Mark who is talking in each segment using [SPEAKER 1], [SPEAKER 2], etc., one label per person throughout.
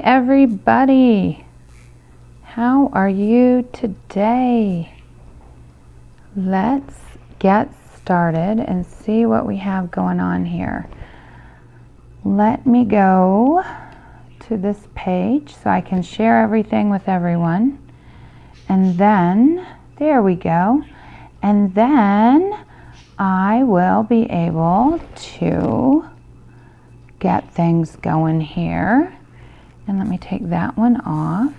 [SPEAKER 1] everybody. How are you today? Let's get started and see what we have going on here. Let me go to this page so I can share everything with everyone. And then, there we go. And then I will be able to get things going here. And let me take that one off.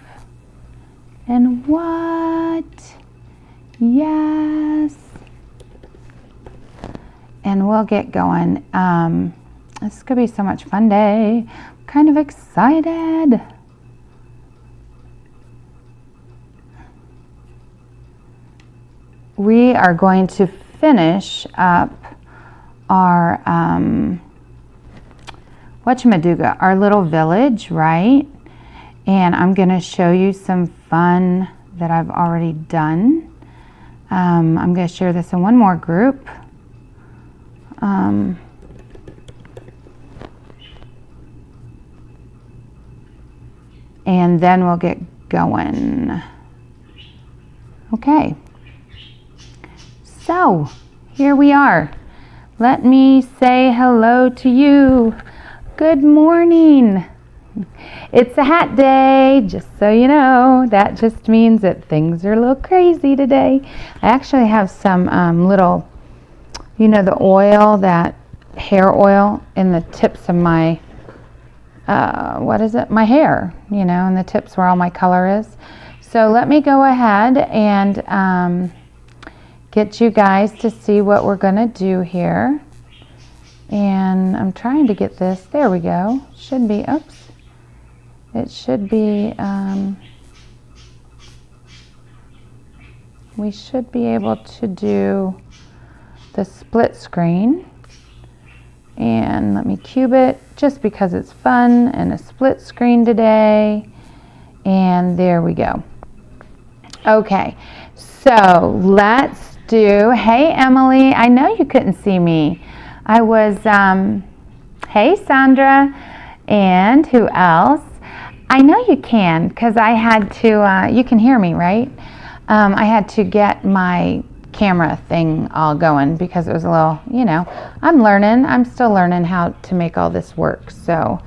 [SPEAKER 1] And what? Yes. And we'll get going. This is going to be so much fun day. I'm kind of excited. We are going to finish up our whatchamadoodle, our little village, right? And I'm going to show you some fun that I've already done. I'm going to share this in one more group. And then we'll get going. Okay. So, here we are. Let me say hello to you. Good morning. It's a hat day, just so you know. That just means that things are a little crazy today. I actually have some little, you know, the oil, that hair oil in the tips of my, my hair, you know, and the tips where all my color is. So let me go ahead and get you guys to see what we're going to do here. And I'm trying to get this. There we go. Should be, oops. It should be, we should be able to do the split screen. And let me cube it just because it's fun and a split screen today. And there we go. Okay, so let's do, hey Emily, I know you couldn't see me. I was, hey Sandra, and who else? I know you can, because I had to, you can hear me, right? I had to get my camera thing all going because it was a little, you know, I'm still learning how to make all this work, so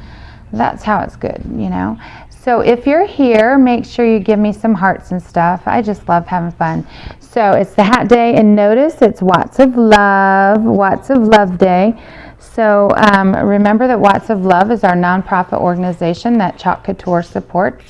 [SPEAKER 1] that's how it's good, you know. So if you're here, make sure you give me some hearts and stuff. I just love having fun. So it's the hat day, and notice it's Watts of Love Day. So remember that Watts of Love is our nonprofit organization that Chalk Couture supports,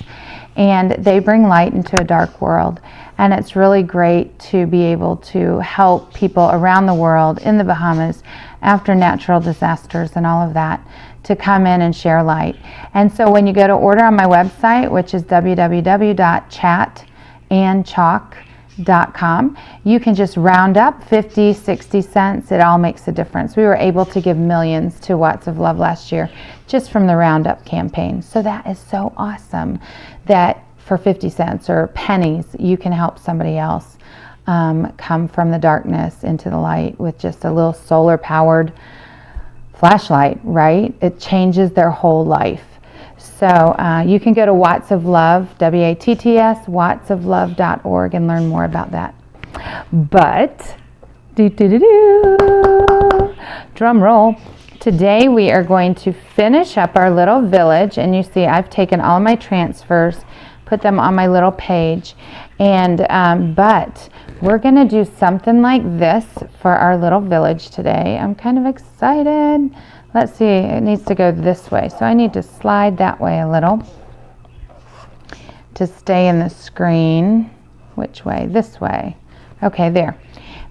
[SPEAKER 1] and they bring light into a dark world. And it's really great to be able to help people around the world, in the Bahamas, after natural disasters and all of that, to come in and share light. And so when you go to order on my website, which is www.chatandchalk.com, you can just round up 50, 60 cents. It all makes a difference. We were able to give millions to Watts of Love last year just from the Roundup campaign. So that is so awesome that for 50 cents or pennies, you can help somebody else come from the darkness into the light with just a little solar powered flashlight, right? It changes their whole life. So you can go to Watts of Love, WATTS, wattsoflove.org, and learn more about that. But, drum roll, today we are going to finish up our little village, and you see I've taken all my transfers, put them on my little page, and but we're going to do something like this for our little village today. I'm kind of excited. Let's see, it needs to go this way, so I need to slide that way a little to stay in the screen. Which way? This way. Okay, there.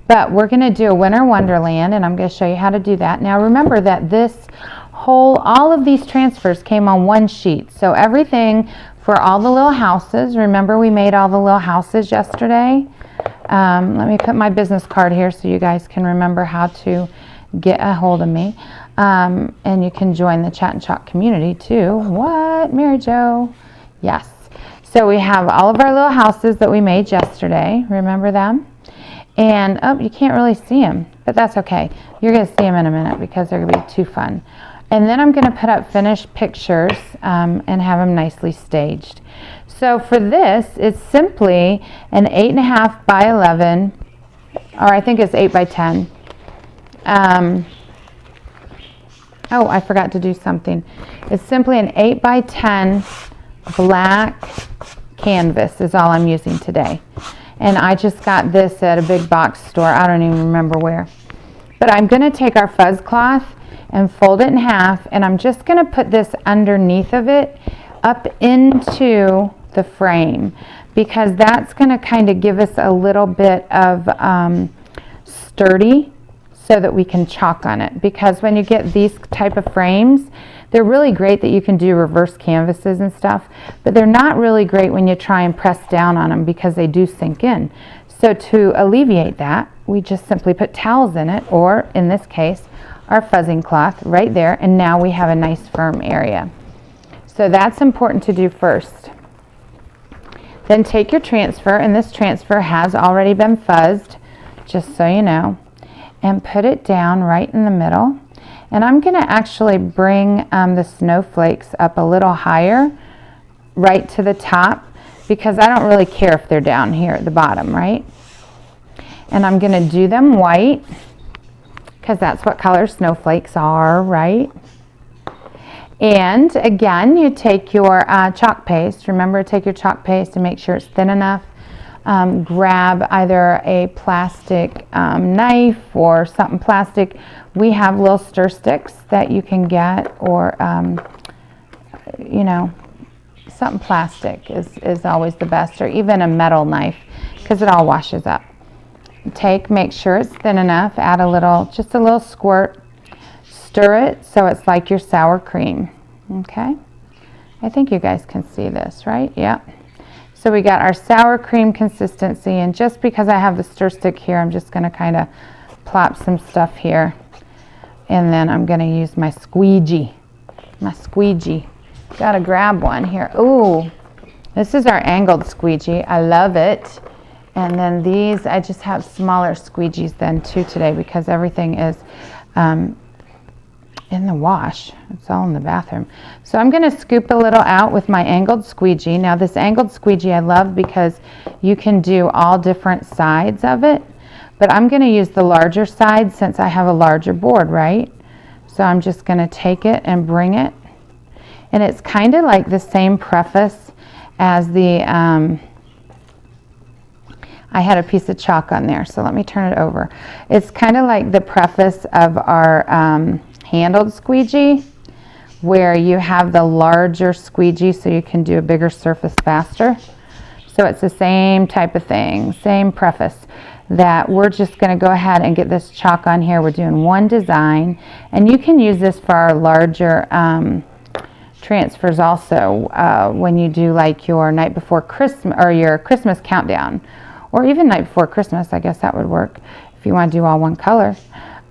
[SPEAKER 1] But we're going to do a winter wonderland, and I'm going to show you how to do that. Now remember that all of these transfers came on one sheet, so everything for all the little houses, remember we made all the little houses yesterday? Let me put my business card here so you guys can remember how to get a hold of me. And you can join the Chat and Chalk community too. What, Mary Jo? Yes. So we have all of our little houses that we made yesterday. Remember them? And, oh, you can't really see them, but that's okay. You're going to see them in a minute because they're going to be too fun. And then I'm going to put up finished pictures and have them nicely staged. So for this, it's simply an 8.5 by 11, or I think it's 8 by 10. Oh, I forgot to do something. It's simply an 8 by 10 black canvas is all I'm using today. And I just got this at a big box store. I don't even remember where. But I'm going to take our fuzz cloth and fold it in half, and I'm just going to put this underneath of it up into the frame, because that's going to kind of give us a little bit of sturdy so that we can chalk on it. Because when you get these type of frames, they're really great that you can do reverse canvases and stuff, but they're not really great when you try and press down on them because they do sink in. So to alleviate that, we just simply put towels in it, or in this case, our fuzzing cloth right there, and now we have a nice firm area. So that's important to do first. Then take your transfer, and this transfer has already been fuzzed, just so you know, and put it down right in the middle. And I'm going to actually bring the snowflakes up a little higher, right to the top, because I don't really care if they're down here at the bottom, right? And I'm going to do them white, because that's what color snowflakes are, right? And again, you take your chalk paste. Remember to take your chalk paste and make sure it's thin enough. Grab either a plastic knife or something plastic. We have little stir sticks that you can get, or you know, something plastic is always the best, or even a metal knife, because it all washes up. Make sure it's thin enough, add a little, just a little squirt, stir it so it's like your sour cream. Okay, I think you guys can see this, right? Yep. So we got our sour cream consistency, and just because I have the stir stick here, I'm just going to kind of plop some stuff here, and then I'm going to use my squeegee. Gotta grab one here. Ooh, this is our angled squeegee. I love it. And then these, I just have smaller squeegees then too today, because everything is in the wash. It's all in the bathroom. So I'm going to scoop a little out with my angled squeegee. Now this angled squeegee I love because you can do all different sides of it, but I'm going to use the larger side since I have a larger board, right? So I'm just going to take it and bring it, and it's kind of like the same preface as the I had a piece of chalk on there, so let me turn it over. It's kind of like the preface of our handled squeegee, where you have the larger squeegee so you can do a bigger surface faster. So it's the same type of thing, same preface, that we're just going to go ahead and get this chalk on here. We're doing one design, and you can use this for our larger transfers also when you do like your night before Christmas, or your Christmas countdown, or even night before Christmas. I guess that would work if you want to do all one color.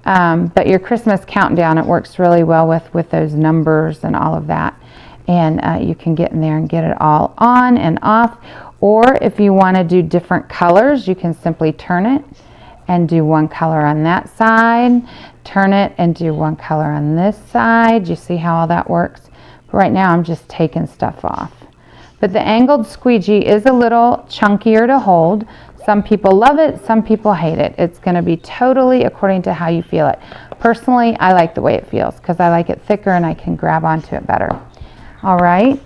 [SPEAKER 1] But your Christmas countdown, it works really well with those numbers and all of that. And you can get in there and get it all on and off. Or if you want to do different colors, you can simply turn it and do one color on that side. Turn it and do one color on this side. You see how all that works? But right now I'm just taking stuff off. But the angled squeegee is a little chunkier to hold. Some people love it, some people hate it. It's going to be totally according to how you feel it. Personally, I like the way it feels because I like it thicker and I can grab onto it better. All right,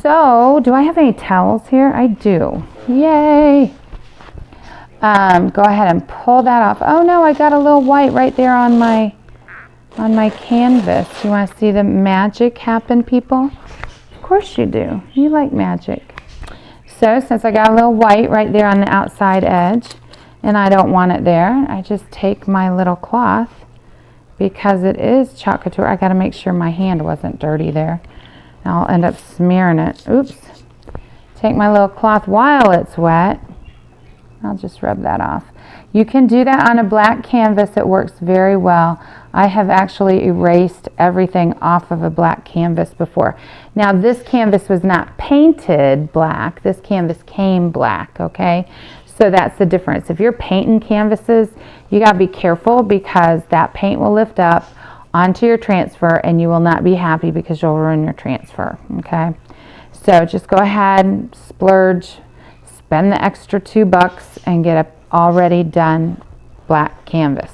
[SPEAKER 1] so do I have any towels here? I do. Yay! Go ahead and pull that off. Oh no, I got a little white right there on my canvas. You want to see the magic happen, people? Of course you do. You like magic. So since I got a little white right there on the outside edge, and I don't want it there, I just take my little cloth, because it is chalk couture. I got to make sure my hand wasn't dirty there. I'll end up smearing it. Oops. Take my little cloth while it's wet. I'll just rub that off. You can do that on a black canvas. It works very well. I have actually erased everything off of a black canvas before. Now this canvas was not painted black. This canvas came black, okay? So that's the difference. If you're painting canvases, you gotta be careful because that paint will lift up. onto your transfer, and you will not be happy because you'll ruin your transfer, okay? So just go ahead, splurge, spend the extra $2 and get a already done black canvas.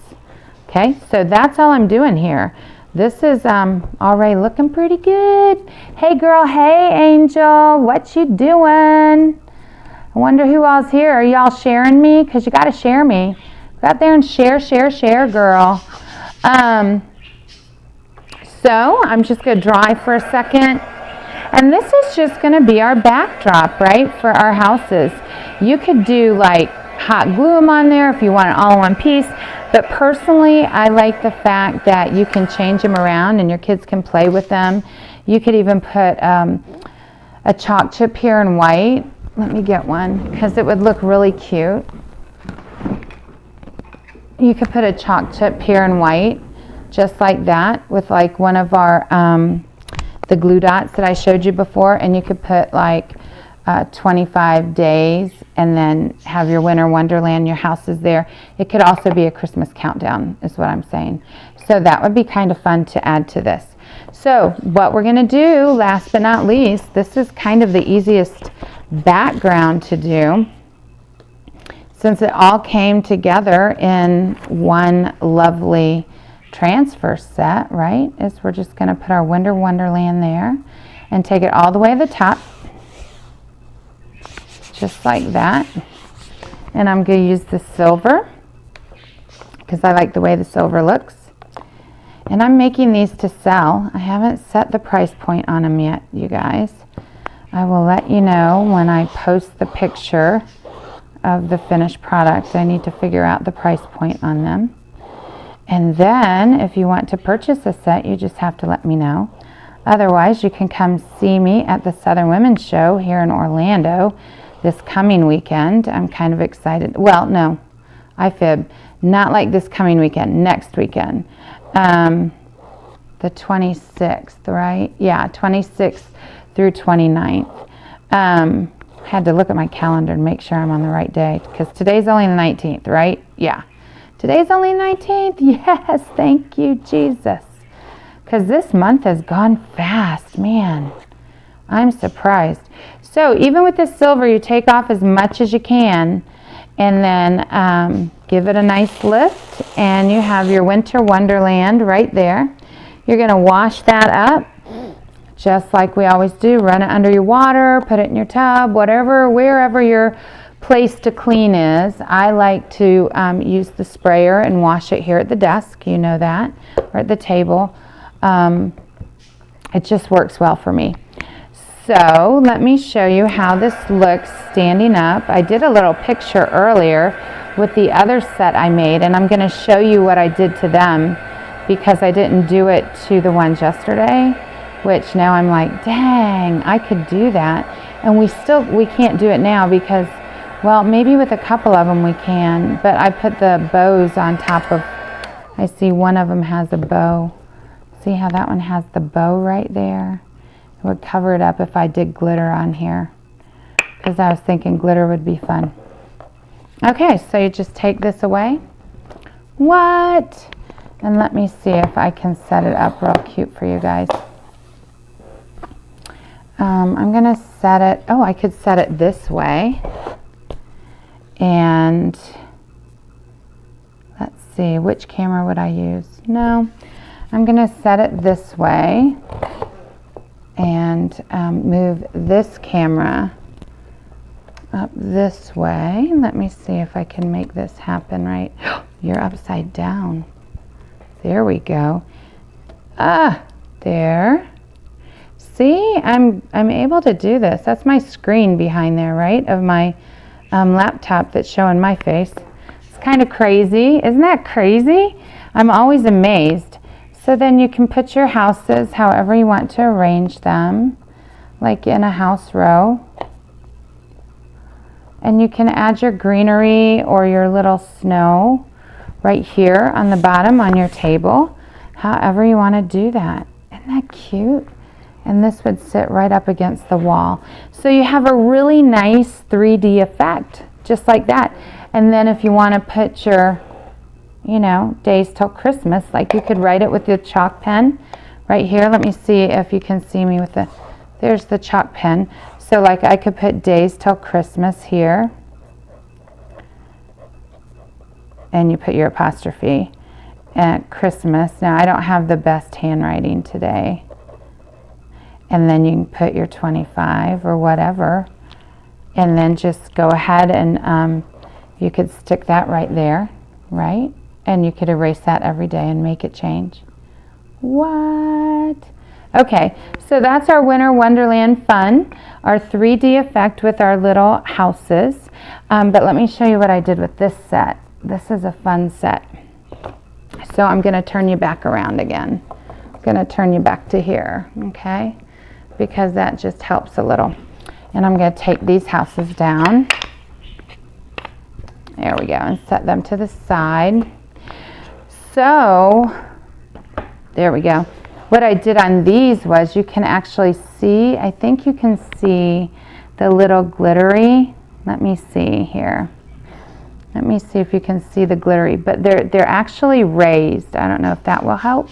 [SPEAKER 1] Okay, so that's all I'm doing here. This is already looking pretty good. Hey girl, hey Angel, what you doing? I wonder who all's here. Are y'all sharing me? Because you got to share me. Go out there and share, girl. So I'm just going to dry for a second. And this is just going to be our backdrop, right, for our houses. You could do like hot glue them on there if you want it all in one piece. But personally, I like the fact that you can change them around and your kids can play with them. You could even put a chalk chip here in white. Let me get one because it would look really cute. You could put a chalk chip here in white, just like that, with like one of our the glue dots that I showed you before, and you could put like 25 days and then have your winter wonderland, your house is there. It could also be a Christmas countdown is what I'm saying. So that would be kind of fun to add to this. So what we're going to do, last but not least, this is kind of the easiest background to do since it all came together in one lovely transfer set, right? Is we're just going to put our winter wonderland there and take it all the way to the top, just like that. And I'm going to use the silver because I like the way the silver looks. And I'm making these to sell. I haven't set the price point on them yet, you guys. I will let you know when I post the picture of the finished product. I need to figure out the price point on them. And then if you want to purchase a set, you just have to let me know. Otherwise, you can come see me at the Southern Women's Show here in Orlando this coming weekend. I'm kind of excited. Well, no, I fib. Not like this coming weekend, next weekend. The 26th, right? Yeah, 26th through 29th. Had to look at my calendar and make sure I'm on the right day because today's only the 19th, right? Yeah. Today's only 19th? Yes, thank you, Jesus. Because this month has gone fast, man. I'm surprised. So even with this silver, you take off as much as you can and then give it a nice lift and you have your winter wonderland right there. You're going to wash that up just like we always do. Run it under your water, put it in your tub, whatever, wherever your place to clean is. I like to use the sprayer and wash it here at the desk, you know that, or at the table. It just works well for me. So let me show you how this looks standing up. I did a little picture earlier with the other set I made, and I'm going to show you what I did to them because I didn't do it to the ones yesterday, which now I'm like, dang, I could do that. And we can't do it now because, well, maybe with a couple of them we can, but I put the bows on top of, I see one of them has a bow. See how that one has the bow right there? It would cover it up if I did glitter on here because I was thinking glitter would be fun. Okay, so you just take this away. What? And let me see if I can set it up real cute for you guys. I'm going to set it, I could set it this way. And let's see, which camera would I use? No, I'm going to set it this way and move this camera up this way. Let me see if I can make this happen right. You're upside down. There we go. There. See, I'm able to do this. That's my screen behind there, right, of my laptop that's showing my face. It's kind of crazy. Isn't that crazy? I'm always amazed. So then you can put your houses however you want to arrange them, like in a house row. And you can add your greenery or your little snow right here on the bottom on your table, however you want to do that. Isn't that cute? And this would sit right up against the wall. So you have a really nice 3D effect, just like that. And then if you want to put your you know, days till Christmas. Like you could write it with your chalk pen right here. Let me see if you can see me with the, there's the chalk pen. So like I could put days till Christmas here. And you put your apostrophe at Christmas. Now I don't have the best handwriting today. And then you can put your 25 or whatever. And then just go ahead and you could stick that right there, right? And you could erase that every day and make it change. What? Okay, so that's our Winter Wonderland fun, our 3D effect with our little houses. But let me show you what I did with this set. This is a fun set. So I'm going to turn you back around again. I'm going to turn you back to here, okay? Because that just helps a little. And I'm going to take these houses down. There we go, and set them to the side. So, there we go. What I did on these was you can actually see, I think you can see the little glittery. Let me see here. Let me see if you can see the glittery, but they're actually raised. I don't know if that will help.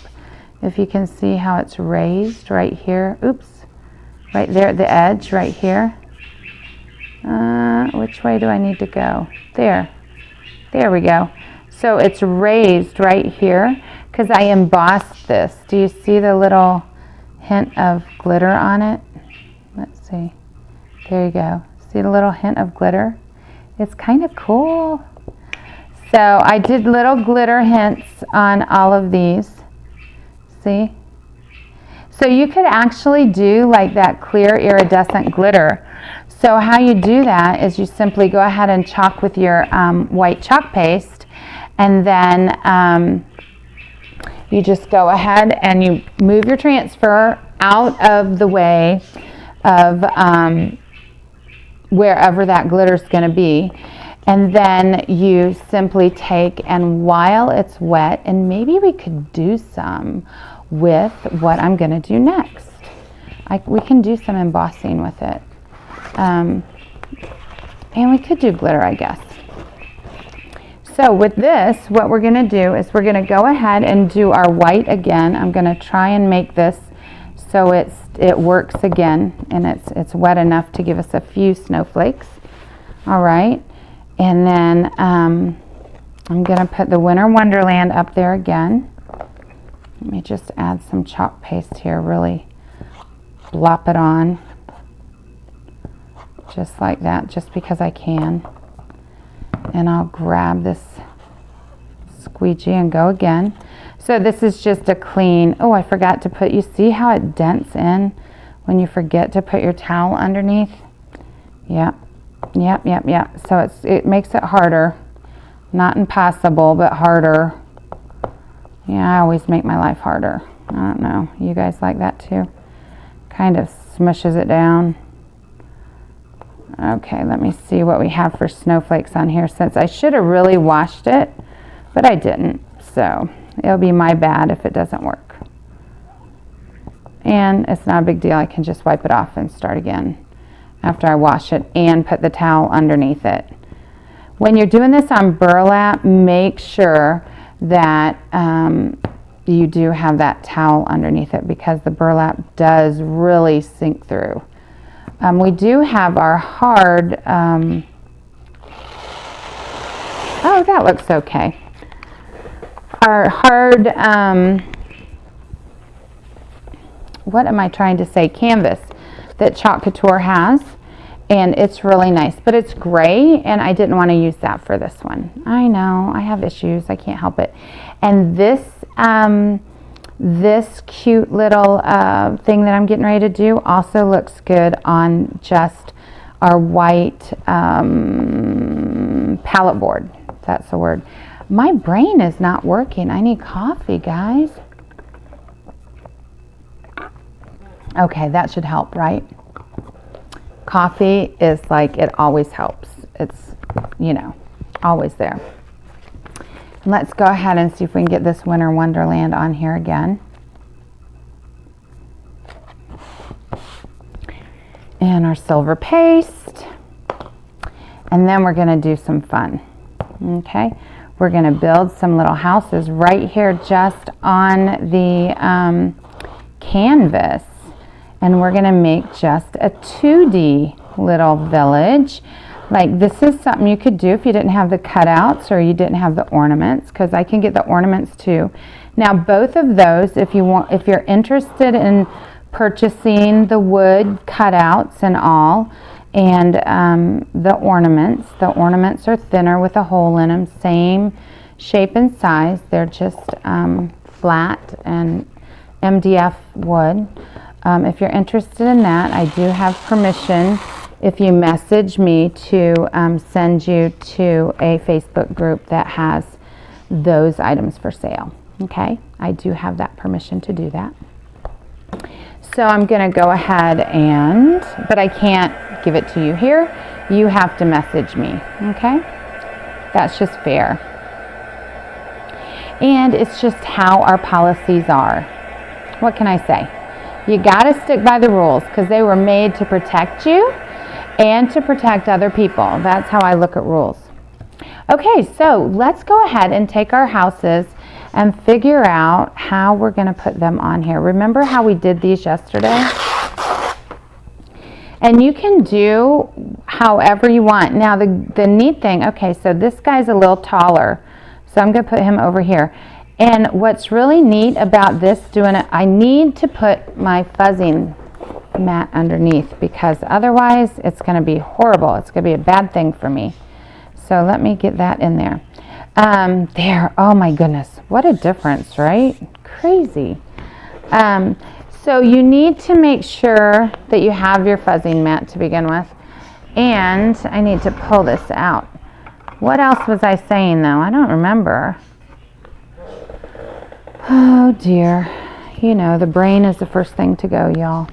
[SPEAKER 1] If you can see how it's raised right here. Oops. Right there at the edge, right here. Which way do I need to go? There. There we go. So it's raised right here because I embossed this. Do you see the little hint of glitter on it? Let's see. There you go. See the little hint of glitter? It's kind of cool. So I did little glitter hints on all of these. See? So you could actually do like that clear iridescent glitter. So how you do that is you simply go ahead and chalk with your white chalk paste, and then you just go ahead and you move your transfer out of the way of wherever that glitter is going to be. And then you simply take, and while it's wet, and maybe we could do some with what I'm going to do next. We can do some embossing with it. And we could do glitter, I guess. So with this, what we're going to do is we're going to go ahead and do our white again. I'm going to try and make this so it works again, and it's wet enough to give us a few snowflakes. All right. And then I'm going to put the Winter Wonderland up there again. Let me just add some chalk paste here, really blop it on. Just like that, just because I can. And I'll grab this squeegee and go again. So this is just a clean, oh, I forgot to put, you see how it dents in when you forget to put your towel underneath? Yep. So it makes it harder. Not impossible, but harder. Yeah, I always make my life harder. I don't know. You guys like that too? Kind of smushes it down. Okay, let me see what we have for snowflakes on here, since I should have really washed it, but I didn't. So it'll be my bad if it doesn't work. And it's not a big deal. I can just wipe it off and start again after I wash it and put the towel underneath it. When you're doing this on burlap, make sure that you do have that towel underneath it, because the burlap does really sink through. We do have our hard, oh, that looks okay. Our hard, what am I trying to say, canvas that Chalk Couture has, and it's really nice, but it's gray, and I didn't want to use that for this one. I know, I have issues, I can't help it. And this, this cute little thing that I'm getting ready to do also looks good on just our white palette board. That's the word. My brain is not working. I need coffee, guys. Okay, that should help, right? Coffee is like, it always helps. It's, you know, always there. Let's go ahead and see if we can get this Winter Wonderland on here again. And our silver paste. And then we're going to do some fun. Okay? we're going to build some little houses right here just on the canvas. And we're going to make just a 2D little village. Like, this is something you could do if you didn't have the cutouts or you didn't have the ornaments, because I can get the ornaments too. Now, both of those, if you're interested in purchasing the wood cutouts and all, and the ornaments are thinner with a hole in them, same shape and size. They're just flat and MDF wood. If you're interested in that, I do have permission, if you message me, to send you to a Facebook group that has those items for sale. Okay, I do have that permission to do that. So I'm going to go ahead but I can't give it to you here. You have to message me, okay? That's just fair. And it's just how our policies are. What can I say? You got to stick by the rules, because they were made to protect you and to protect other people. That's how I look at rules. Okay, so let's go ahead and take our houses and figure out how we're going to put them on here. Remember how we did these yesterday? And you can do however you want. Now, the neat thing, okay, so this guy's a little taller, so I'm going to put him over here. And what's really neat about this, doing it, I need to put my fuzzing mat underneath, because otherwise it's going to be horrible. It's going to be a bad thing for me. So let me get that in there. There, oh my goodness, what a difference, right? Crazy. So you need to make sure that you have your fuzzing mat to begin with. And I need to pull this out. What else was I saying though? I don't remember. Oh dear. You know, the brain is the first thing to go, y'all.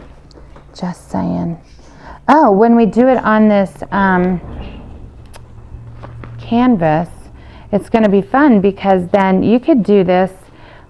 [SPEAKER 1] Just saying. Oh, when we do it on this canvas, it's going to be fun, because then you could do this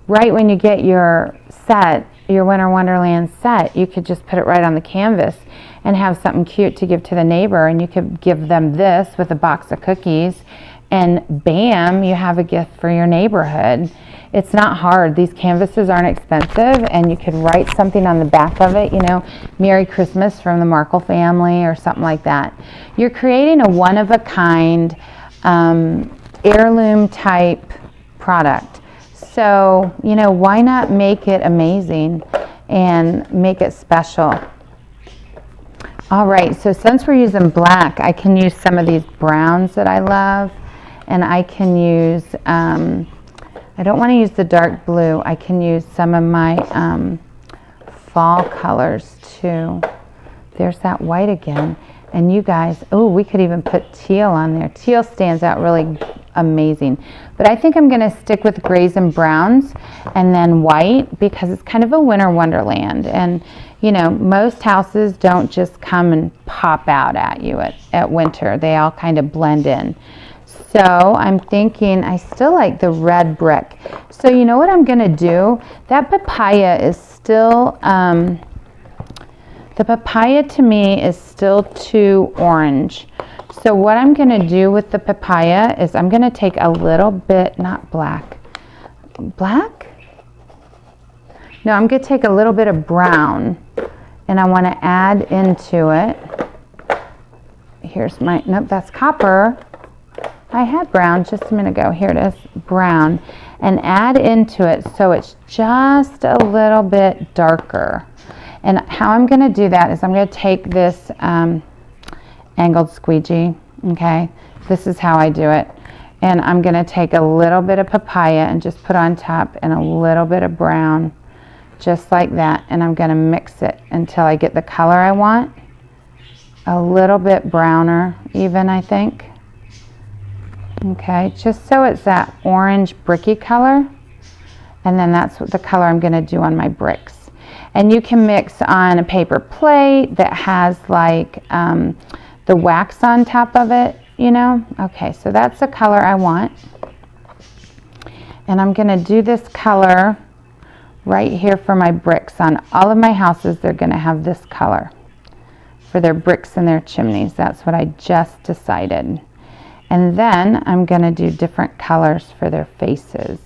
[SPEAKER 1] right when you get your set, your Winter Wonderland set. You could just put it right on the canvas and have something cute to give to the neighbor, and you could give them this with a box of cookies, and bam, you have a gift for your neighborhood. It's not hard. These canvases aren't expensive, and you could write something on the back of it, you know, Merry Christmas from the Markle family or something like that. You're creating a one-of-a-kind heirloom type product. So, you know, why not make it amazing and make it special? All right, so since we're using black, I can use some of these browns that I love, and I can use, I don't want to use the dark blue. I can use some of my fall colors too. There's that white again. And you guys, oh, we could even put teal on there. Teal stands out really amazing. But I think I'm going to stick with grays and browns and then white, because it's kind of a winter wonderland. And, you know, most houses don't just come and pop out at you at winter. They all kind of blend in. So I'm thinking, I still like the red brick. So you know what I'm going to do? That papaya is still... the papaya to me is still too orange. So what I'm going to do with the papaya is I'm going to take a little bit, not black. Black? No, I'm going to take a little bit of brown, and I want to add into it. Here's my, nope, that's copper. I had brown just a minute ago. Here it is, brown. And add into it so it's just a little bit darker. And how I'm going to do that is I'm going to take this angled squeegee, okay? This is how I do it. And I'm going to take a little bit of papaya and just put on top, and a little bit of brown, just like that. And I'm going to mix it until I get the color I want. A little bit browner even, I think. Okay, just so it's that orange bricky color. And then that's what the color I'm going to do on my bricks. And you can mix on a paper plate that has like the wax on top of it, you know. Okay, so that's the color I want. And I'm going to do this color right here for my bricks. On all of my houses, they're going to have this color for their bricks and their chimneys. That's what I just decided. And then I'm going to do different colors for their faces.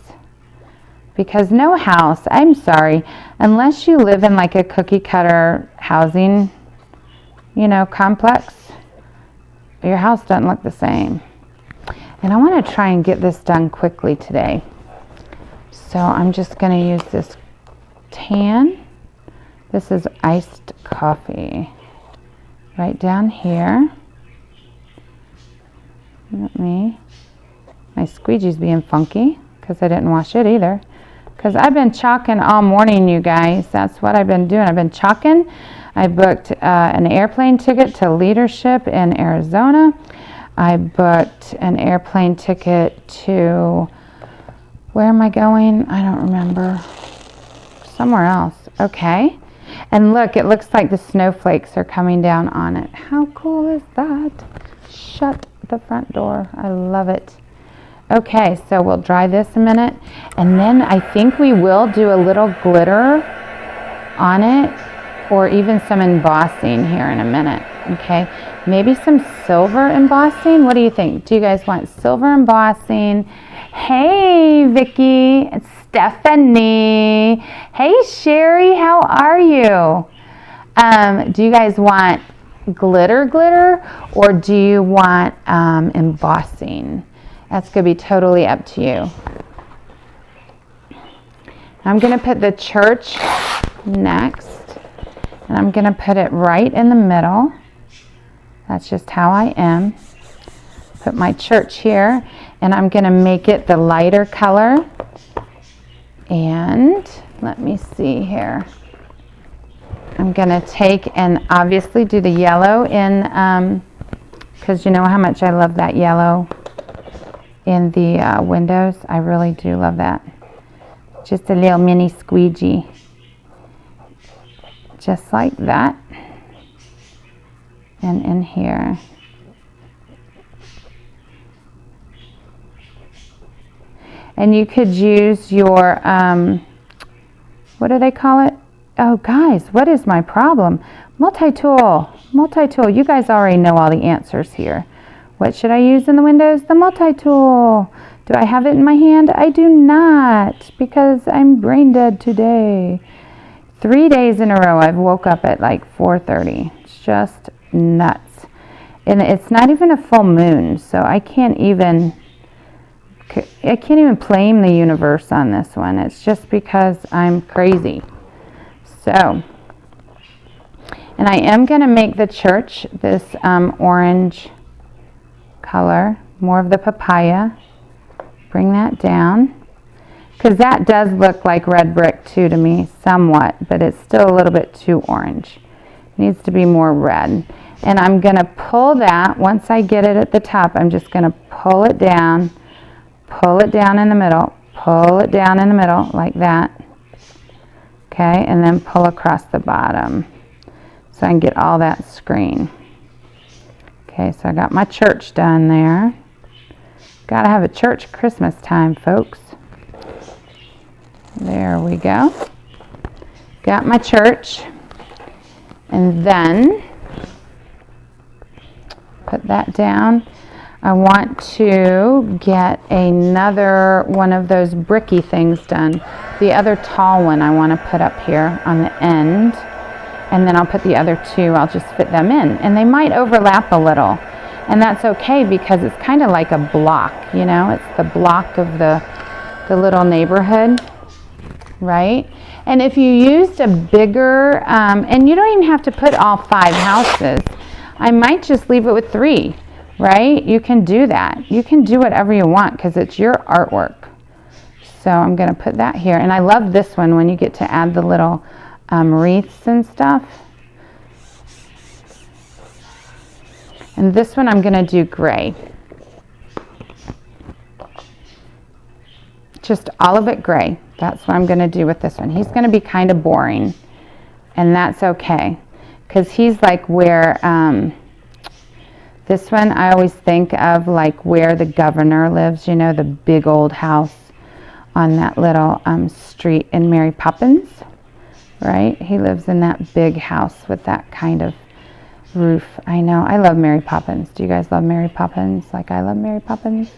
[SPEAKER 1] Because no house, I'm sorry, unless you live in like a cookie cutter housing, complex, your house doesn't look the same. And I want to try and get this done quickly today. So I'm just going to use this tan. This is iced coffee. Right down here. My squeegee's being funky because I didn't wash it either. Because I've been chalking all morning, you guys. That's what I've been doing. I've been chalking. I booked an airplane ticket to Leadership in Arizona. I booked an airplane ticket to, where am I going? I don't remember. Somewhere else. Okay. And look, it looks like the snowflakes are coming down on it. How cool is that? Shut the front door. I love it. Okay, so we'll dry this a minute, and then I think we will do a little glitter on it, or even some embossing here in a minute. Okay, maybe some silver embossing. What do you think? Do you guys want silver embossing? Hey, Vicki, it's Stephanie. Hey, Sherry, how are you? Do you guys want glitter, or do you want embossing? That's going to be totally up to you. I'm going to put the church next, and I'm going to put it right in the middle. That's just how I am. Put my church here, and I'm going to make it the lighter color. And let me see here. I'm going to take and obviously do the yellow in, because you know how much I love that yellow in the windows. I really do love that. Just a little mini squeegee. Just like that. And in here. And you could use your, what do they call it? Oh, guys, what is my problem? Multi-tool. Multi-tool. You guys already know all the answers here. What should I use in the windows? The multi-tool. Do I have it in my hand? I do not, because I'm brain dead today. 3 days in a row, I've woke up at like 4:30. It's just nuts. And it's not even a full moon, so I can't even blame the universe on this one. It's just because I'm crazy. So, and I am going to make the church this orange color, more of the papaya. Bring that down, because that does look like red brick too to me, somewhat, but it's still a little bit too orange. It needs to be more red. And I'm going to pull that, once I get it at the top, I'm just going to pull it down in the middle, pull it down in the middle like that. Okay, and then pull across the bottom so I can get all that screen. Okay, so I got my church done there. Gotta have a church Christmas time, folks. There we go. Got my church. And then put that down. I want to get another one of those bricky things done. The other tall one I want to put up here on the end. And then I'll put the other two, I'll just fit them in. And they might overlap a little. And that's okay, because it's kind of like a block, you know? It's the block of the little neighborhood, right? And if you used a bigger, and you don't even have to put all 5 houses. I might just leave it with 3, right? You can do that. You can do whatever you want, because it's your artwork. So I'm going to put that here. And I love this one when you get to add the little wreaths and stuff. And this one I'm going to do gray. Just all of it gray. That's what I'm going to do with this one. He's going to be kind of boring. And that's okay. Because he's like where, this one I always think of like where the governor lives. You know, the big old house on that little street in Mary Poppins. Right? He lives in that big house with that kind of roof. I know. I love Mary Poppins. Do you guys love Mary Poppins like I love Mary Poppins?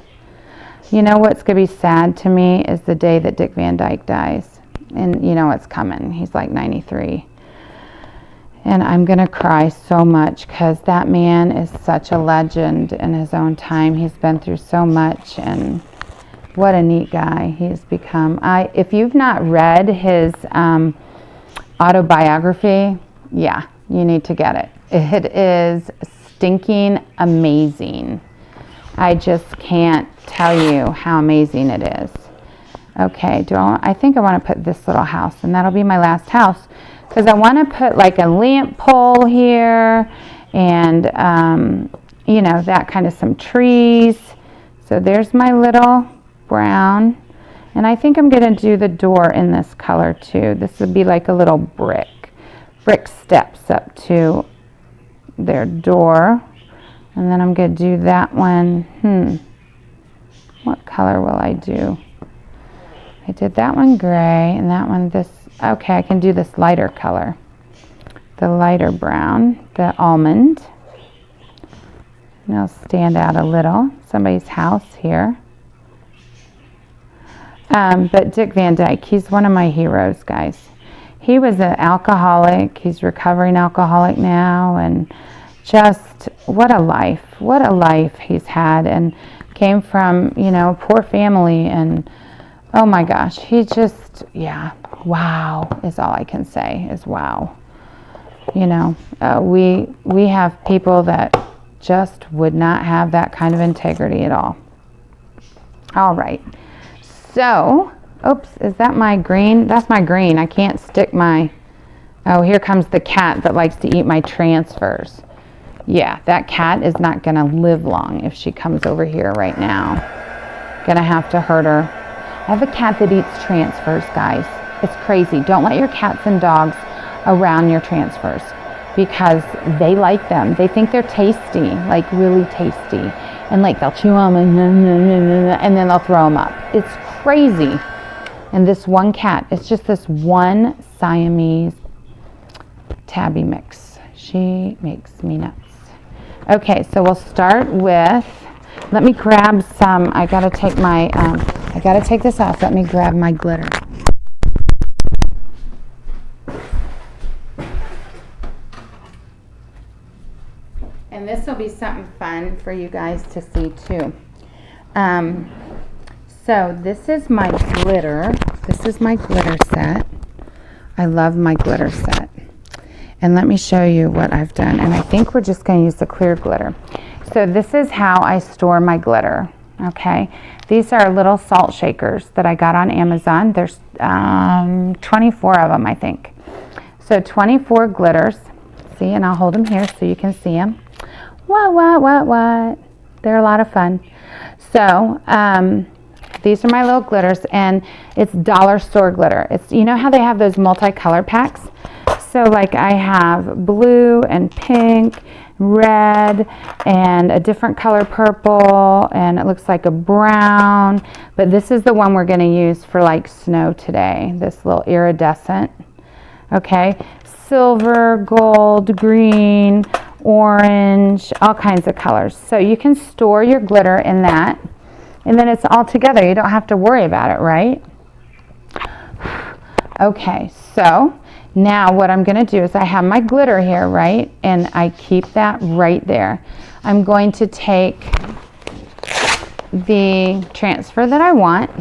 [SPEAKER 1] You know what's going to be sad to me is the day that Dick Van Dyke dies. And you know it's coming. He's like 93. And I'm going to cry so much because that man is such a legend in his own time. He's been through so much, and what a neat guy he's become. If you've not read his autobiography, yeah, you need to get it. It is stinking amazing. I just can't tell you how amazing it is. Okay, I think I want to put this little house, and that'll be my last house, because I want to put like a lamp pole here, and you know, that kind of some trees. So there's my little brown, and I think I'm going to do the door in this color too. This would be like a little brick steps up to their door. And then I'm going to do that one. What color will I do? I did that one gray, and that one this. Okay, I can do this lighter color. The lighter brown, the almond. And I'll stand out a little. Somebody's house here. But Dick Van Dyke, he's one of my heroes, guys. He was an alcoholic. He's recovering alcoholic now, and just what a life he's had, and came from, you know, a poor family, and oh my gosh, he just, yeah, wow is all I can say, is wow. You know, we have people that just would not have that kind of integrity at all. All right, so, oops, is that my green? That's my green. I can't stick my, oh, here comes the cat that likes to eat my transfers. Yeah, that cat is not going to live long if she comes over here right now. Gonna have to hurt her. I have a cat that eats transfers, guys. It's crazy. Don't let your cats and dogs around your transfers, because they like them. They think they're tasty, like really tasty. And like they'll chew them and then they'll throw them up. It's crazy. And this one cat, it's just this one Siamese tabby mix. She makes me nuts. Okay, so we'll start with, let me grab some, I gotta take my, I gotta take this off. Let me grab my glitter. And this will be something fun for you guys to see too. So this is my glitter. This is my glitter set. I love my glitter set. And let me show you what I've done. And I think we're just going to use the clear glitter. So this is how I store my glitter. Okay. These are little salt shakers that I got on Amazon. There's 24 of them, I think. So 24 glitters. See, and I'll hold them here so you can see them. What? They're a lot of fun. So these are my little glitters, and it's dollar store glitter. It's, you know how they have those multicolor packs? So like I have blue and pink, red, and a different color purple, and it looks like a brown, but this is the one we're going to use for like snow today, this little iridescent. Okay, silver, gold, green, orange, all kinds of colors. So you can store your glitter in that, and then it's all together. You don't have to worry about it, right? Okay, so now what I'm going to do is I have my glitter here, right? And I keep that right there. I'm going to take the transfer that I want,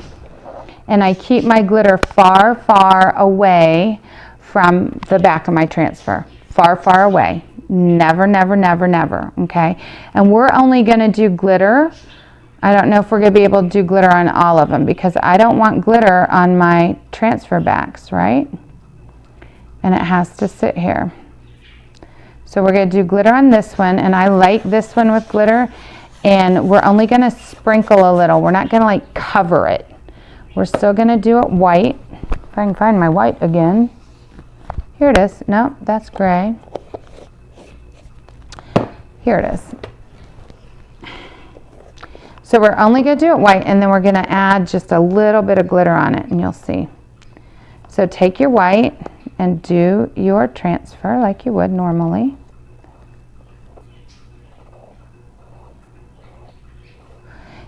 [SPEAKER 1] and I keep my glitter far, far away from the back of my transfer. Far, far away. Never, never, never, never, okay? And we're only going to do glitter. I don't know if we're going to be able to do glitter on all of them, because I don't want glitter on my transfer backs, right? And it has to sit here. So we're going to do glitter on this one, and I like this one with glitter, and we're only going to sprinkle a little. We're not going to like cover it. We're still going to do it white. If I can find my white again. Here it is. No, that's gray. Here it is. So we're only going to do it white, and then we're going to add just a little bit of glitter on it, and you'll see. So take your white and do your transfer like you would normally.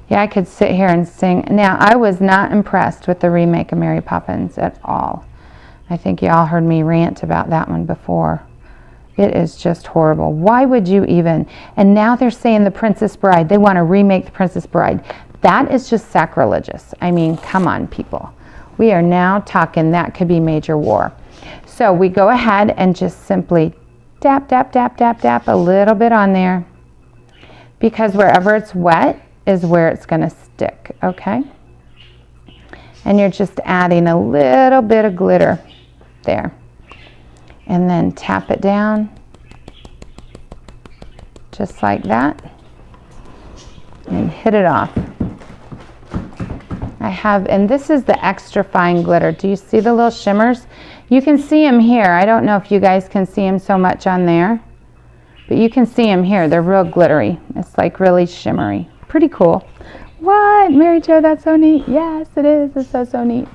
[SPEAKER 1] Yeah, I could sit here and sing. Now, I was not impressed with the remake of Mary Poppins at all. I think y'all heard me rant about that one before. It is just horrible. Why would you even? And now they're saying The Princess Bride. They want to remake The Princess Bride. That is just sacrilegious. I mean, come on, people. We are now talking that could be major war. So we go ahead and just simply dap, dap, dap, dap, dap a little bit on there, because wherever it's wet is where it's going to stick, okay? And you're just adding a little bit of glitter there. And then tap it down just like that and hit it off. I have, and this is the extra fine glitter. Do you see the little shimmers? You can see them here. I don't know if you guys can see them so much on there, but you can see them here. They're real glittery. It's like really shimmery. Pretty cool. What? Mary Jo, that's so neat. Yes, it is. It's so, so neat.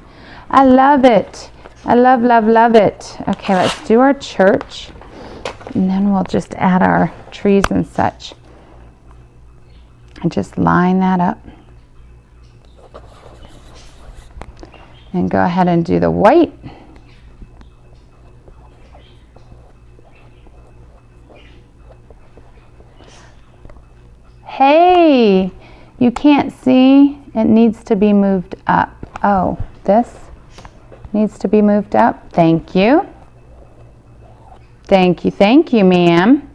[SPEAKER 1] I love it. I love, love, love it. Okay, let's do our church. And then we'll just add our trees and such. And just line that up. And go ahead and do the white. Hey, you can't see. It needs to be moved up. Oh, this needs to be moved up. Thank you. Thank you, ma'am.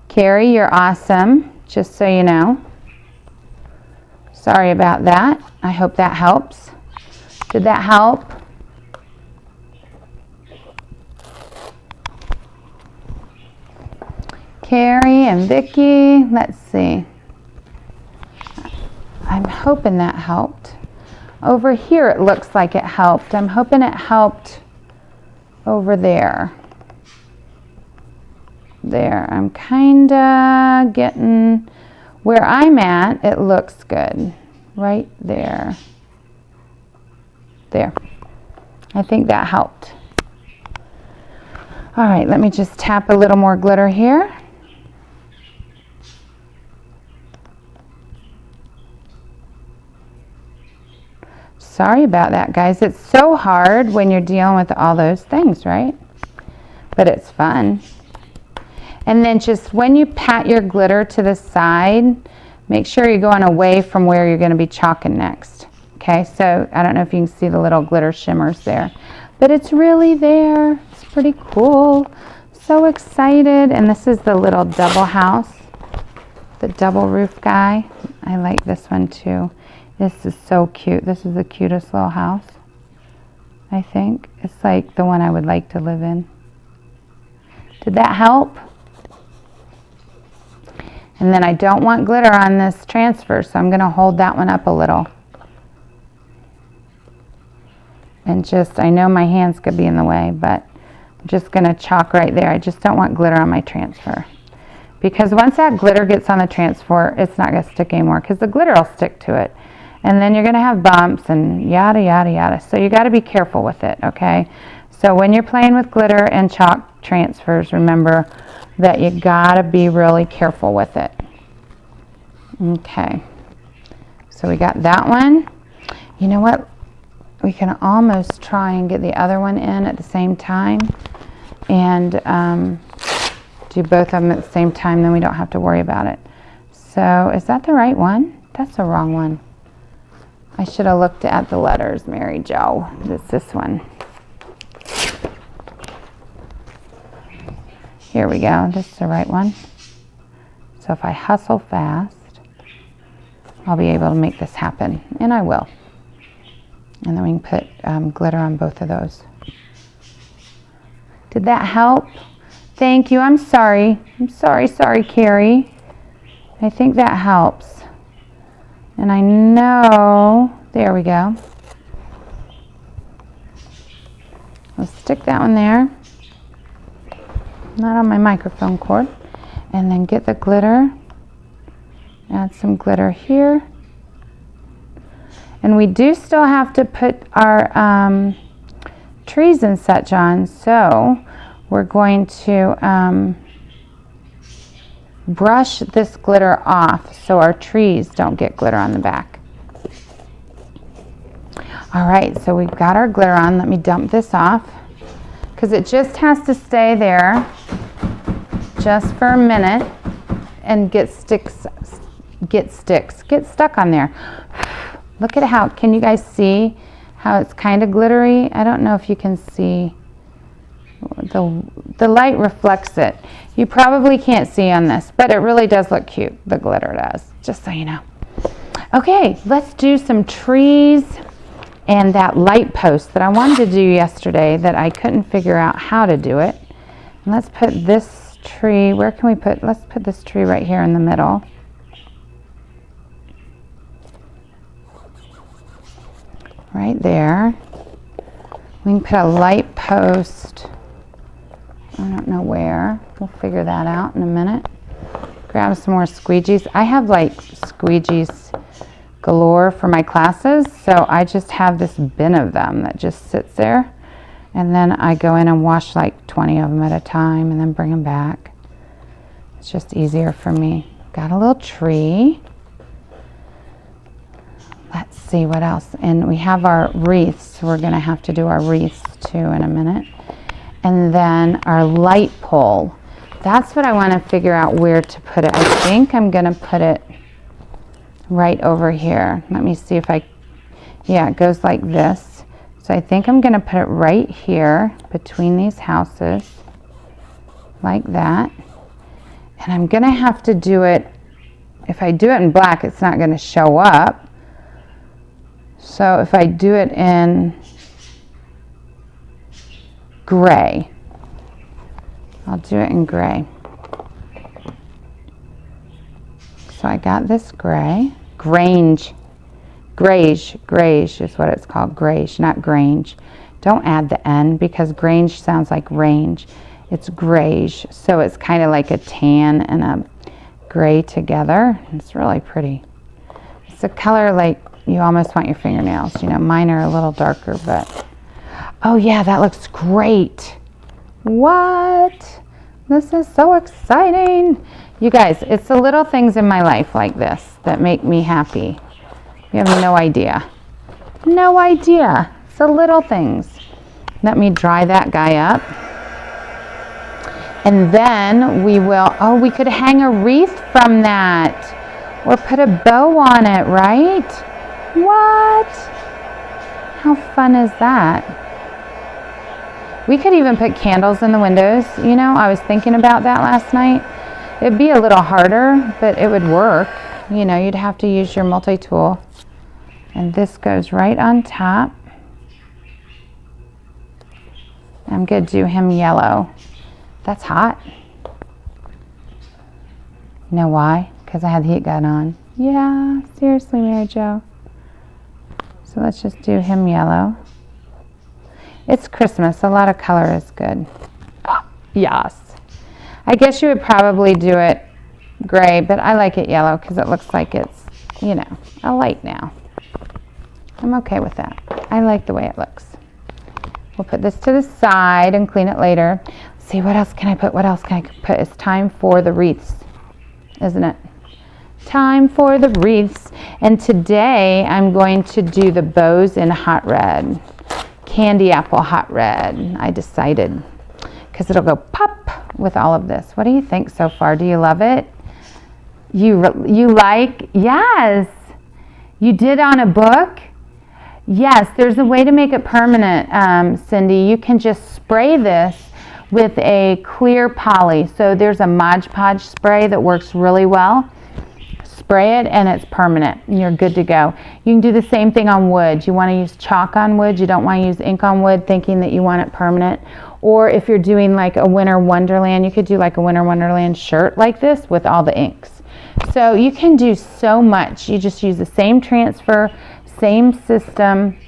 [SPEAKER 1] Carrie, you're awesome, just so you know. Sorry about that. I hope that helps. Did that help? Carrie and Vicki, let's see. I'm hoping that helped. Over here it looks like it helped. I'm hoping it helped over there. There, I'm kinda getting where I'm at, it looks good. Right there. There. I think that helped. All right, let me just tap a little more glitter here. Sorry about that, guys. It's so hard when you're dealing with all those things, right? But it's fun. And then just when you pat your glitter to the side, make sure you're going away from where you're going to be chalking next. Okay, so I don't know if you can see the little glitter shimmers there, but it's really there. It's pretty cool. So excited. And this is the little double house, the double roof guy. I like this one too. This is so cute. This is the cutest little house, I think. It's like the one I would like to live in. Did that help? And then I don't want glitter on this transfer, so I'm going to hold that one up a little. And just, I know my hands could be in the way, but I'm just going to chalk right there. I just don't want glitter on my transfer. Because once that glitter gets on the transfer, it's not going to stick anymore, because the glitter will stick to it. And then you're going to have bumps and yada, yada, yada. So you got to be careful with it, okay? So when you're playing with glitter and chalk transfers, remember that you got to be really careful with it. Okay. So we got that one. You know what? We can almost try and get the other one in at the same time. And do both of them at the same time, then we don't have to worry about it. So is that the right one? That's the wrong one. I should have looked at the letters, Mary Jo. It's this one. Here we go. This is the right one. So if I hustle fast, I'll be able to make this happen. And I will. And then we can put glitter on both of those. Did that help? Thank you. I'm sorry. I'm sorry, Carrie. I think that helps. And I know, there we go. Let's stick that one there. Not on my microphone cord. And then get the glitter. Add some glitter here. And we do still have to put our trees and such on. So we're going to brush this glitter off so our trees don't get glitter on the back. All right, so we've got our glitter on. Let me dump this off because it just has to stay there just for a minute and get stuck on there. Look at how, can you guys see how it's kind of glittery? I don't know if you can see. The light reflects it. You probably can't see on this, but it really does look cute. The glitter does, just so you know. Okay, let's do some trees and that light post that I wanted to do yesterday that I couldn't figure out how to do it. And let's put this tree, where can we put, let's put this tree right here in the middle. Right there. We can put a light post, I don't know where. We'll figure that out in a minute. Grab some more squeegees. I have like squeegees galore for my classes, so I just have this bin of them that just sits there, and then I go in and wash like 20 of them at a time and then bring them back. It's just easier for me. Got a little tree. Let's see what else. And we have our wreaths. We're going to have to do our wreaths too in a minute. And then our light pole. That's what I want to figure out where to put it. I think I'm going to put it right over here. Let me see if yeah, it goes like this. So I think I'm going to put it right here between these houses, like that. And I'm going to have to do it, if I do it in black, it's not going to show up. So if I do it in gray, I'll do it in gray. So I got this gray, grayish is what it's called, grayish, not grange. Don't add the N because grange sounds like range. It's grayish, so it's kind of like a tan and a gray together. It's really pretty. It's a color like you almost want your fingernails. You know, mine are a little darker, but oh yeah, that looks great. What? This is so exciting. You guys, it's the little things in my life like this that make me happy. You have no idea. No idea. It's the little things. Let me dry that guy up. And then we will, oh, we could hang a wreath from that. Or put a bow on it, right? What? How fun is that? We could even put candles in the windows. You know, I was thinking about that last night. It'd be a little harder, but it would work. You know, you'd have to use your multi-tool. And this goes right on top. I'm going to do him yellow. That's hot. You know why? Because I had the heat gun on. Yeah, seriously, Mary Jo. So let's just do him yellow. It's Christmas. A lot of color is good. Oh, yes. I guess you would probably do it gray, but I like it yellow because it looks like it's, you know, a light now. I'm okay with that. I like the way it looks. We'll put this to the side and clean it later. Let's see, what else can I put? What else can I put? It's time for the wreaths, isn't it? Time for the wreaths. And today I'm going to do the bows in hot red. Candy apple hot red, I decided, because it'll go pop with all of this. What do you think so far? Do you love it? You like? Yes. You did on a book? Yes, there's a way to make it permanent, Cindy. You can just spray this with a clear poly. So there's a Mod Podge spray that works really well. Spray it and it's permanent and you're good to go. You can do the same thing on wood. You want to use chalk on wood. You don't want to use ink on wood thinking that you want it permanent. Or if you're doing like a Winter Wonderland, you could do like a Winter Wonderland shirt like this with all the inks. So you can do so much. You just use the same transfer, same system,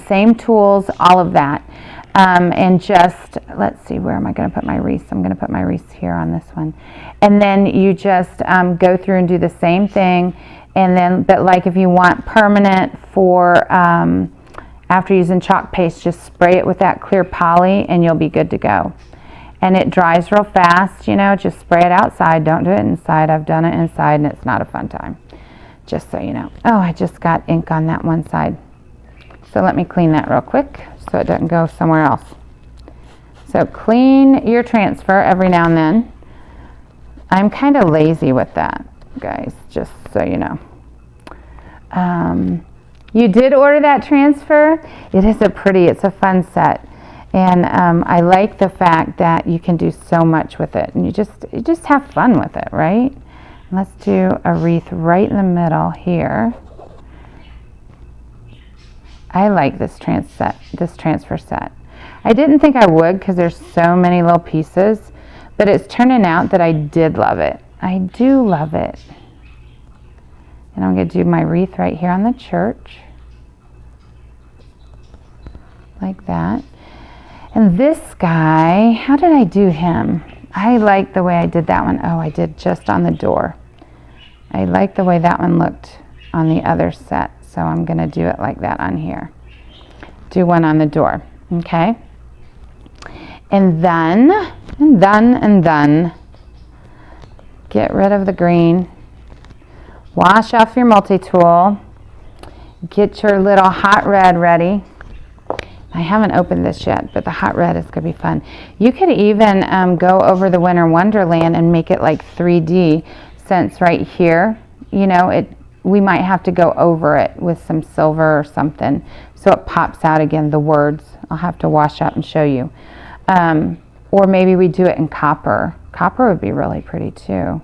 [SPEAKER 1] same tools, all of that. And just, let's see, where am I going to put my wreaths? I'm going to put my wreaths here on this one. And then you just go through and do the same thing. And then, but like if you want permanent for, after using chalk paste, just spray it with that clear poly and you'll be good to go. and it dries real fast. You know, just spray it outside. Don't do it inside. I've done it inside and it's not a fun time. Just so you know. Oh, I just got ink on that one side. So let me clean that real quick so it doesn't go somewhere else. So clean your transfer every now and then. I'm kind of lazy with that, guys, just so you know. You did order that transfer. It's a fun set. And I like the fact that you can do so much with it. And you just have fun with it, right? Let's do a wreath right in the middle here. I like this transfer set. I didn't think I would because there's so many little pieces, but it's turning out that I did love it. I do love it. And I'm going to do my wreath right here on the church. Like that. And this guy, how did I do him? I like the way I did that one. Oh, I did just on the door. I like the way that one looked on the other set. So I'm going to do it like that on here. Do one on the door. Okay. And then, get rid of the green. Wash off your multi-tool. Get your little hot red ready. I haven't opened this yet, but the hot red is going to be fun. You could even go over the Winter Wonderland and make it like 3D, since right here, you know, we might have to go over it with some silver or something so it pops out again, the words. I'll have to wash up and show you. Or maybe we do it in copper. Copper would be really pretty too.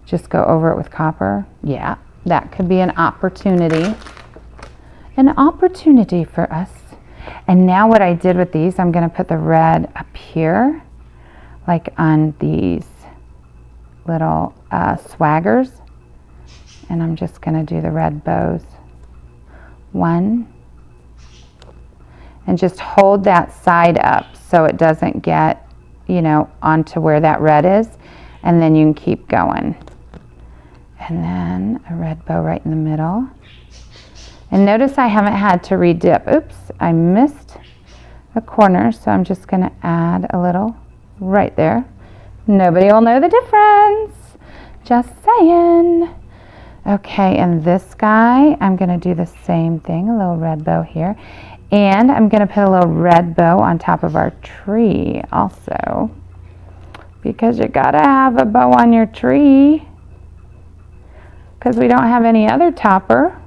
[SPEAKER 1] Just go over it with copper. Yeah, that could be an opportunity. An opportunity for us. And now what I did with these, I'm going to put the red up here, like on these little swaggers. And I'm just going to do the red bows. One. And just hold that side up so it doesn't get, you know, onto where that red is. And then you can keep going. And then a red bow right in the middle. And notice I haven't had to redip. Oops, I missed a corner, so I'm just going to add a little right there. Nobody will know the difference. Just saying. Okay, and this guy, I'm going to do the same thing, a little red bow here. And I'm going to put a little red bow on top of our tree also. Because you got to have a bow on your tree. Because we don't have any other topper.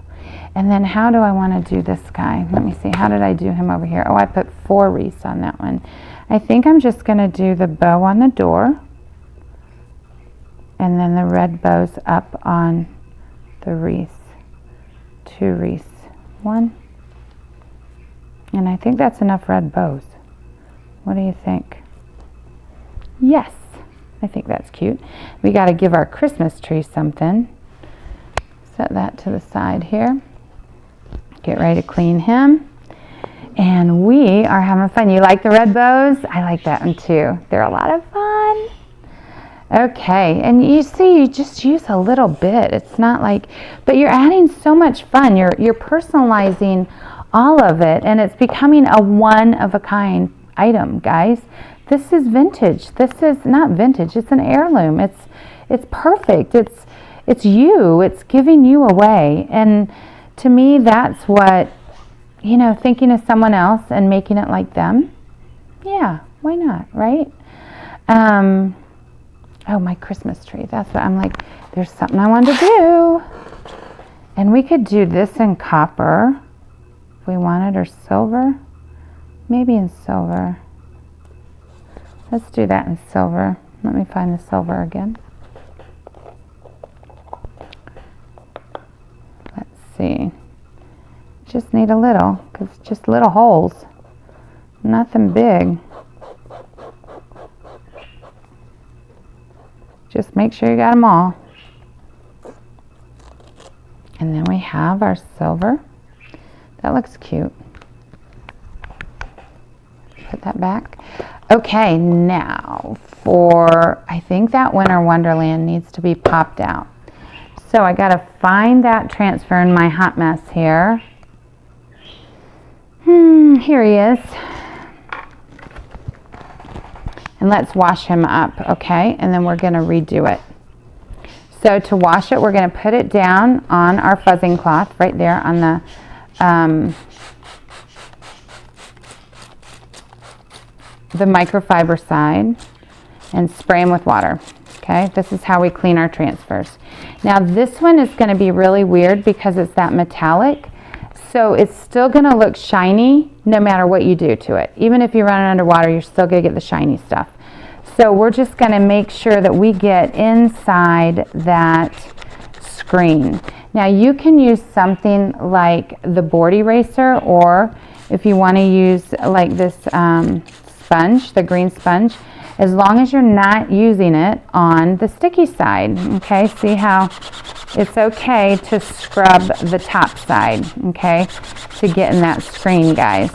[SPEAKER 1] And then how do I want to do this guy? Let me see, how did I do him over here? Oh, I put 4 wreaths on that one. I think I'm just going to do the bow on the door. And then the red bows up on the wreath. 2 wreaths. 1. And I think that's enough red bows. What do you think? Yes, I think that's cute. We got to give our Christmas tree something. Set that to the side here. Get ready to clean him. And we are having fun. You like the red bows? I like that one too. They're a lot of fun. Okay, and you see, you just use a little bit. It's not like, but you're adding so much fun. You're personalizing all of it, and it's becoming a one-of-a-kind item, guys. This is vintage. This is not vintage. It's an heirloom. It's perfect. It's you. It's giving you away. And to me, that's what, you know, thinking of someone else and making it like them. Yeah, why not, right? Oh, my Christmas tree. That's what I'm like, there's something I want to do. And we could do this in copper if we wanted, or silver. Maybe in silver. Let's do that in silver. Let me find the silver again. Let's see. Just need a little, because just little holes. Nothing big. Just make sure you got them all. And then we have our silver. That looks cute. Put that back. Okay, now for, I think that Winter Wonderland needs to be popped out. So I got to find that transfer in my hot mess here. Here he is. And let's wash him up, okay? And then we're going to redo it. So to wash it, we're going to put it down on our fuzzing cloth right there on the microfiber side and spray them with water. Okay, this is how we clean our transfers. Now this one is going to be really weird because it's that metallic. So it's still going to look shiny no matter what you do to it. Even if you run it underwater, you're still going to get the shiny stuff. So we're just going to make sure that we get inside that screen. Now you can use something like the board eraser, or if you want to use like this sponge, the green sponge, as long as you're not using it on the sticky side. Okay, see how it's okay to scrub the top side, okay, to get in that screen, guys.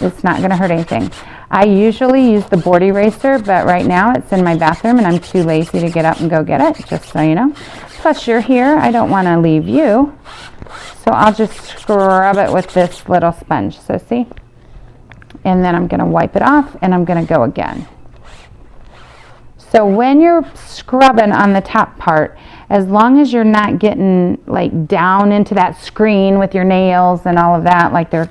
[SPEAKER 1] It's not going to hurt anything. I usually use the board eraser, but right now it's in my bathroom and I'm too lazy to get up and go get it, just so you know. Plus you're here, I don't want to leave you, so I'll just scrub it with this little sponge. So see? And then I'm going to wipe it off and I'm going to go again. So when you're scrubbing on the top part, as long as you're not getting like down into that screen with your nails and all of that, like they're,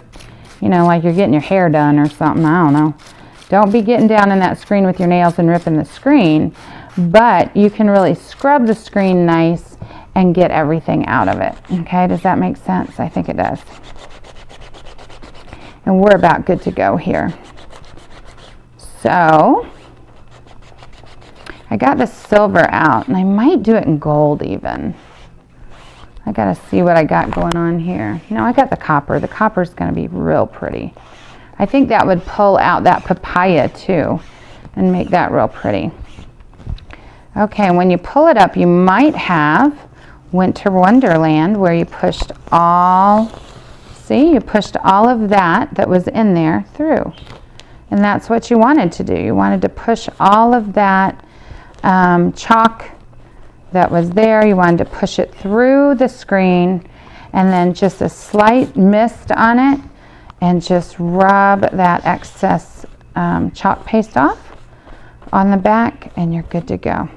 [SPEAKER 1] you know, like you're getting your hair done or something, I don't know. Don't be getting down in that screen with your nails and ripping the screen, but you can really scrub the screen nice and get everything out of it. Okay, does that make sense? I think it does. And we're about good to go here. So I got the silver out, and I might do it in gold even. I gotta see what I got going on here. No, I got the copper. The copper's gonna be real pretty. I think that would pull out that papaya too and make that real pretty. Okay, when you pull it up, you might have Winter Wonderland, where you pushed all, see, you pushed all of that was in there through. And that's what you wanted to do. You wanted to push all of that chalk that was there. You wanted to push it through the screen, and then just a slight mist on it, and just rub that excess chalk paste off on the back, and you're good to go.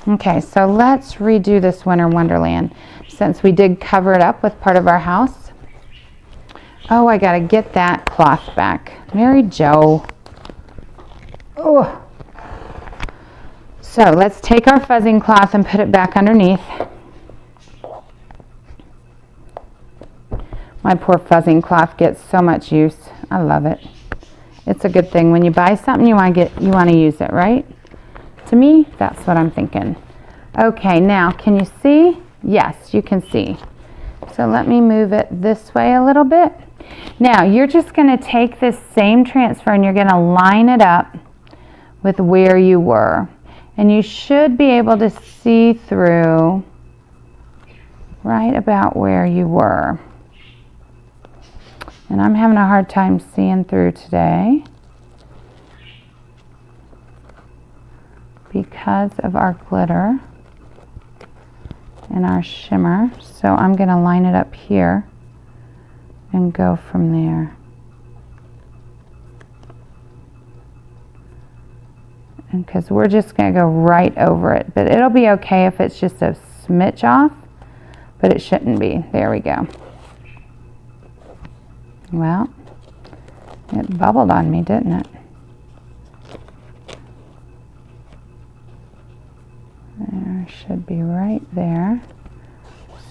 [SPEAKER 1] Okay, so let's redo this Winter Wonderland since we did cover it up with part of our house. Oh, I gotta get that cloth back. Mary Jo. Oh. So let's take our fuzzing cloth and put it back underneath. My poor fuzzing cloth gets so much use. I love it. It's a good thing. When you buy something, you want to use it, right? To me, that's what I'm thinking. Okay, now can you see? Yes, you can see. So let me move it this way a little bit. Now you're just going to take this same transfer and you're going to line it up with where you were. And you should be able to see through right about where you were. And I'm having a hard time seeing through today because of our glitter and our shimmer. So I'm going to line it up here and go from there. Because we're just going to go right over it. But it'll be okay if it's just a smidge off, but it shouldn't be. There we go. Well, it bubbled on me, didn't it? There should be right there.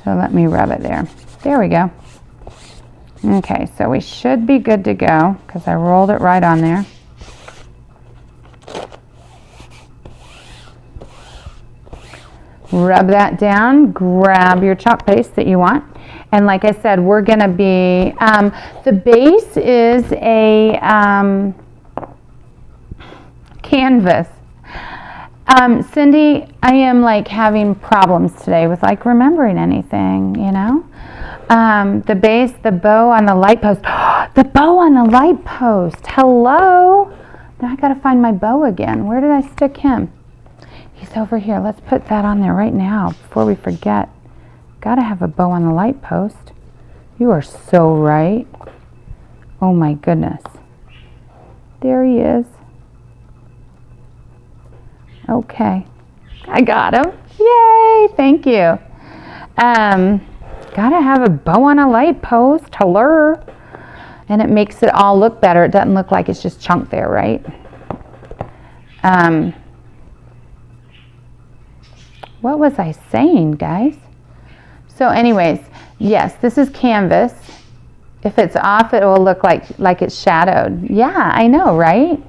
[SPEAKER 1] So let me rub it there. There we go. Okay, so we should be good to go because I rolled it right on there. Rub that down, grab your chalk paste that you want. And like I said, we're going to be, the base is a canvas. Cindy, I am like having problems today with like remembering anything, you know. The base, the bow on the light post. The bow on the light post. Hello. Now I got to find my bow again. Where did I stick him? He's over here. Let's put that on there right now before we forget. Gotta have a bow on the light post. You are so right. Oh my goodness. There he is. Okay, I got him. Yay, thank you. Gotta have a bow on a light post, hello. And it makes it all look better. It doesn't look like it's just chunk there, right? What was I saying, guys? So anyways, yes, this is canvas. If it's off, it will look like it's shadowed. Yeah, I know, right?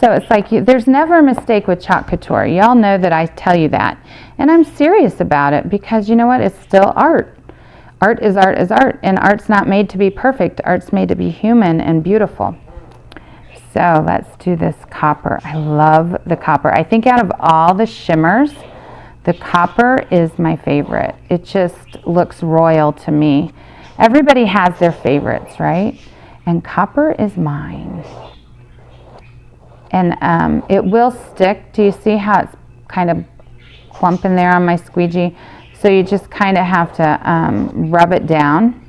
[SPEAKER 1] So it's like, there's never a mistake with Chalk Couture. Y'all know that I tell you that. And I'm serious about it because you know what? It's still art. Art is art is art. And art's not made to be perfect. Art's made to be human and beautiful. So let's do this copper. I love the copper. I think out of all the shimmers, the copper is my favorite. It just looks royal to me. Everybody has their favorites, right? And copper is mine. And it will stick. Do you see how it's kind of clumping there on my squeegee? So you just kind of have to rub it down,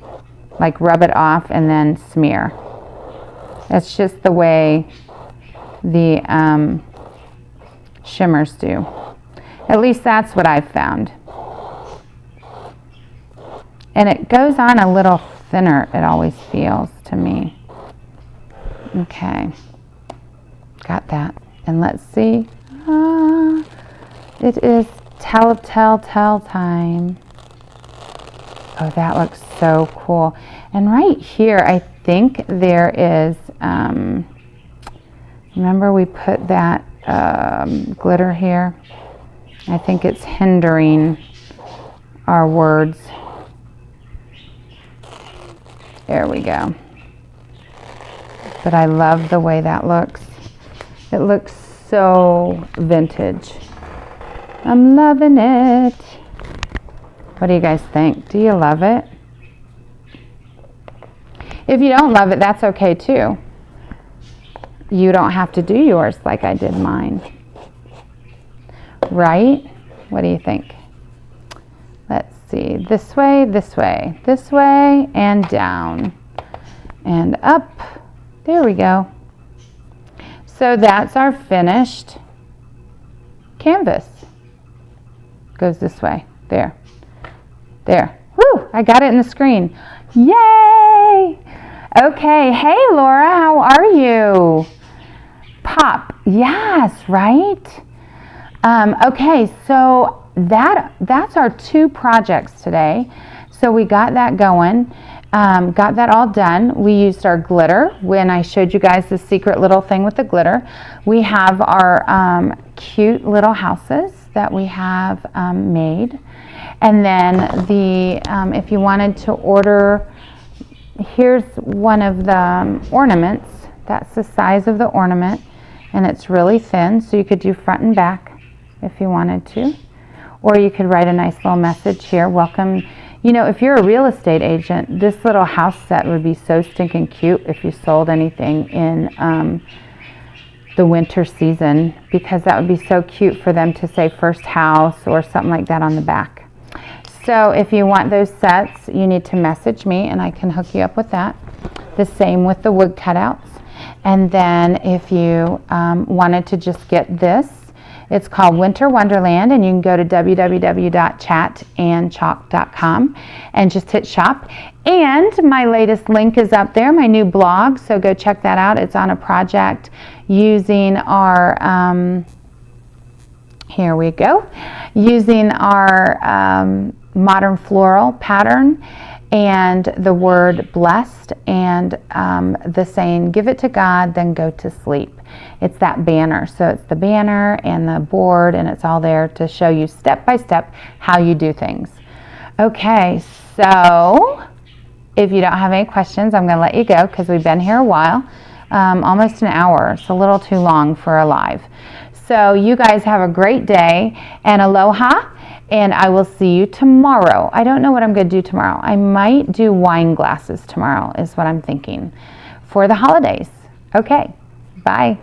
[SPEAKER 1] like rub it off and then smear. That's just the way the shimmers do. At least that's what I've found. And it goes on a little thinner, it always feels to me. Okay. Got that. And let's see. It is tell time. Oh, that looks so cool. And right here, I think there is, remember we put that glitter here? I think it's hindering our words. There we go. But I love the way that looks. It looks so vintage. I'm loving it. What do you guys think? Do you love it? If you don't love it, that's okay too. You don't have to do yours like I did mine. Right? What do you think? Let's see. This way, this way, this way, and down. And up. There we go. So that's our finished canvas. Goes this way. There. There. Woo! I got it in the screen. Yay! Okay. Hey, Laura, how are you? Pop. Yes, right? Okay, so that's our 2 projects today. So we got that going. Got that all done. We used our glitter when I showed you guys the secret little thing with the glitter. We have our cute little houses that we have made. And then if you wanted to order, here's one of the ornaments. That's the size of the ornament. And it's really thin, so you could do front and back if you wanted to. Or you could write a nice little message here. Welcome. You know, if you're a real estate agent, this little house set would be so stinking cute if you sold anything in the winter season, because that would be so cute for them to say first house or something like that on the back. So if you want those sets, you need to message me and I can hook you up with that. The same with the wood cutouts. And then if you wanted to just get this, it's called Winter Wonderland, and you can go to www.chatandchalk.com and just hit shop. And my latest link is up there, my new blog, so go check that out. It's on a project using our, here we go, using our modern floral pattern and the word blessed and the saying, give it to God, then go to sleep. It's that banner. So it's the banner and the board, and it's all there to show you step by step how you do things. Okay, so if you don't have any questions, I'm going to let you go because we've been here a while, almost an hour. It's a little too long for a live. So you guys have a great day and aloha, and I will see you tomorrow. I don't know what I'm going to do tomorrow. I might do wine glasses tomorrow is what I'm thinking for the holidays. Okay, bye.